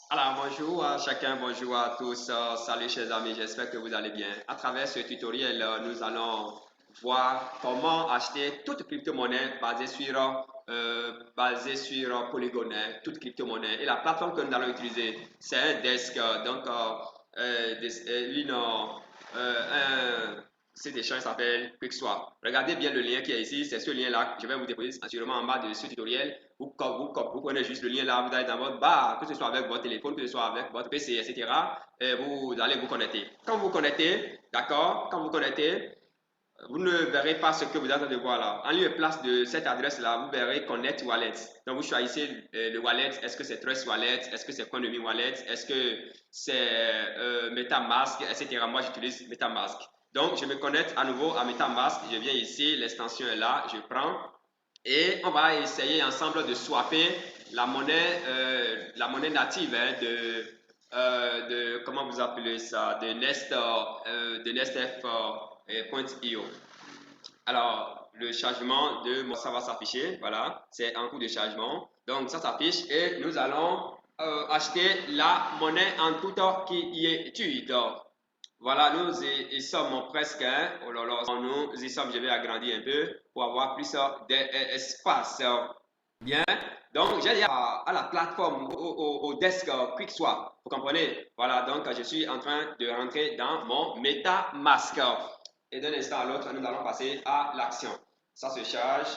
Alors, bonjour à chacun, bonjour à tous. Salut chers amis, j'espère que vous allez bien. À travers ce tutoriel, nous allons voir comment acheter toute crypto-monnaie basée sur Polygon, hein, toute crypto-monnaie. Et la plateforme que nous allons utiliser, c'est un desk, un site d'échange s'appelle QuickSwap. Regardez bien le lien qui est ici, c'est ce lien-là que je vais vous déposer naturellement en bas de ce tutoriel. Vous prenez juste le lien là, vous allez dans votre barre, que ce soit avec votre téléphone, que ce soit avec votre PC, etc. Et vous allez vous connecter. Quand vous connectez, d'accord, quand vous connectez, vous ne verrez pas ce que vous êtes en train de voir là. En lieu et place de cette adresse-là, vous verrez Connect Wallet. Donc, vous choisissez le wallet. Est-ce que c'est Trust Wallet? Est-ce que c'est Coinomi Wallet? Est-ce que c'est MetaMask, etc. Moi, j'utilise MetaMask. Donc, je me connecte à nouveau à MetaMask. Je viens ici, l'extension est là, je prends. Et on va essayer ensemble de swapper la monnaie native hein, comment vous appelez ça, de Nestf.io. Alors, le chargement ça va s'afficher, voilà, c'est en cours de chargement. Donc, ça s'affiche et nous allons acheter la monnaie en tout temps qui y est utile. Voilà, nous y sommes presque, hein. Oh là là, nous y sommes, je vais agrandir un peu pour avoir plus d'espace. Bien, donc j'ai dit à la plateforme, au desk QuickSwap, vous comprenez? Voilà, donc je suis en train de rentrer dans mon MetaMask. Et d'un instant à l'autre, nous allons passer à l'action. Ça se charge,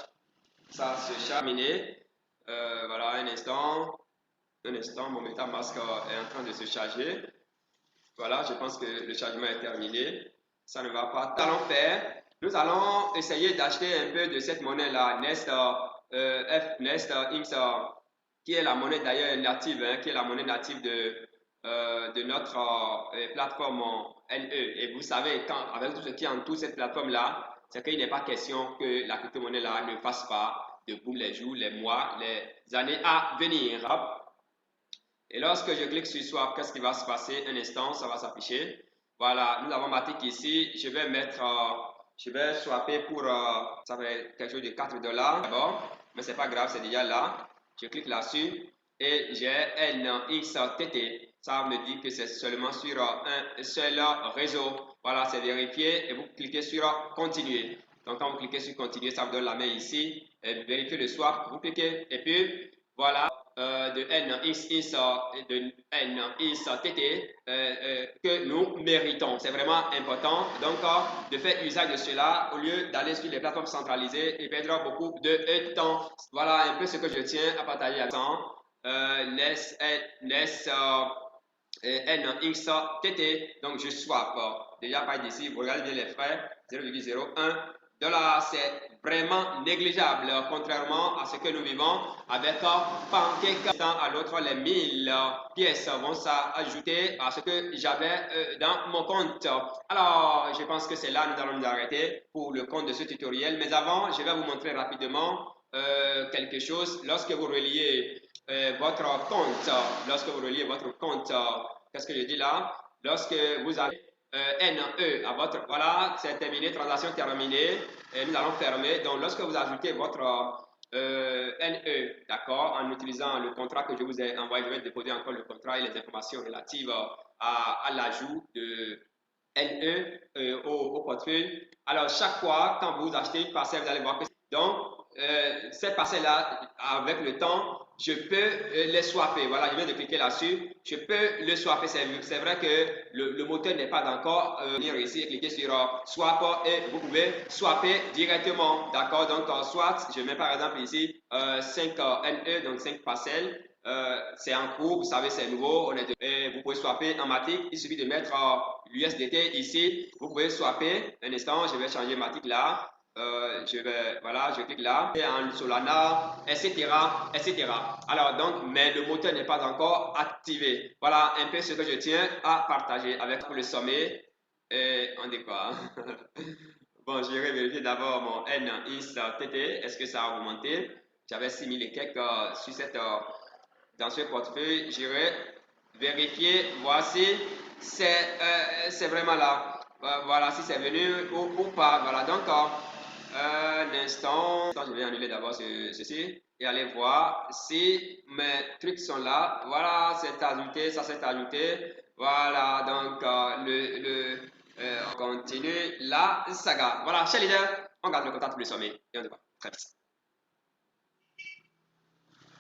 ça se charge, terminé. Voilà, un instant, mon MetaMask est en train de se charger. Voilà, je pense que le chargement est terminé. Ça ne va pas. Nous allons essayer d'acheter un peu de cette monnaie-là, Nest Inc, qui est la monnaie d'ailleurs native, hein, qui est la monnaie native de notre plateforme NE. Et vous savez, avec tout ce qui entoure cette plateforme-là, c'est qu'il n'est pas question que la crypto-monnaie-là ne fasse pas de boum les jours, les mois, les années à venir. Hop. Et lorsque je clique sur Swap, qu'est-ce qui va se passer? Un instant, ça va s'afficher. Voilà, nous avons Matic ici. Je vais swapper pour, ça va être quelque chose de 4 dollars d'abord, mais c'est pas grave, c'est déjà là. Je clique là-dessus et j'ai NXTT. Ça me dit que c'est seulement sur un seul réseau. Voilà, c'est vérifié et vous cliquez sur Continuer. Donc, quand vous cliquez sur Continuer, ça vous donne la main ici. Et vérifiez le swap, vous cliquez et puis voilà de NXTT que nous méritons. C'est vraiment important donc de faire usage de cela au lieu d'aller sur les plateformes centralisées et perdre beaucoup de temps. Voilà un peu ce que je tiens à partager à temps. NXTT, donc je swap. Déjà par ici, vous regardez bien les frais, 0,01 $, c'est vraiment négligeable, contrairement à ce que nous vivons avec Pancake. À l'autre, les 1000 pièces vont s'ajouter à ce que j'avais dans mon compte. Alors, je pense que c'est là que nous allons nous arrêter pour le compte de ce tutoriel. Mais avant, je vais vous montrer rapidement quelque chose. Lorsque vous reliez votre compte, qu'est-ce que je dis là? Lorsque vous avez NE à votre, voilà, c'est terminé, transaction terminée, et nous allons fermer. Donc, lorsque vous ajoutez votre NE, d'accord, en utilisant le contrat que je vous ai envoyé, je vais déposer encore le contrat et les informations relatives à l'ajout de NE au portefeuille. Alors, chaque fois, quand vous achetez une parcelle, vous allez voir que donc, cette parcelle-là, avec le temps, je peux les swapper. Voilà, je viens de cliquer là-dessus. Je peux le swapper. C'est vrai que le moteur n'est pas encore venir ici et cliquer sur swap et vous pouvez swapper directement. D'accord? Donc, soit, je mets par exemple ici 5 NE, donc 5 parcelles. C'est en cours, vous savez, c'est nouveau. Et vous pouvez swapper en Matic. Il suffit de mettre l'USDT ici. Vous pouvez swapper. Un instant, je vais changer Matic là. Voilà, je clique là, et en Solana, etc., etc. Alors donc, mais le moteur n'est pas encore activé. Voilà un peu ce que je tiens à partager avec le sommet. Et on dit quoi? Bon, je vais vérifier d'abord mon NXTT. Est-ce que ça a augmenté? J'avais 6000 et quelques dans ce portefeuille. J'irai vérifier, voici, c'est vraiment là. Voilà, si c'est venu ou pas. Voilà, donc un instant, je vais annuler d'abord ceci. et aller voir si mes trucs sont là. Voilà, c'est ajouté, ça s'est ajouté. Voilà, donc on continue la saga. Voilà, chers leaders, on garde le contact pour le sommet et on se voit très vite.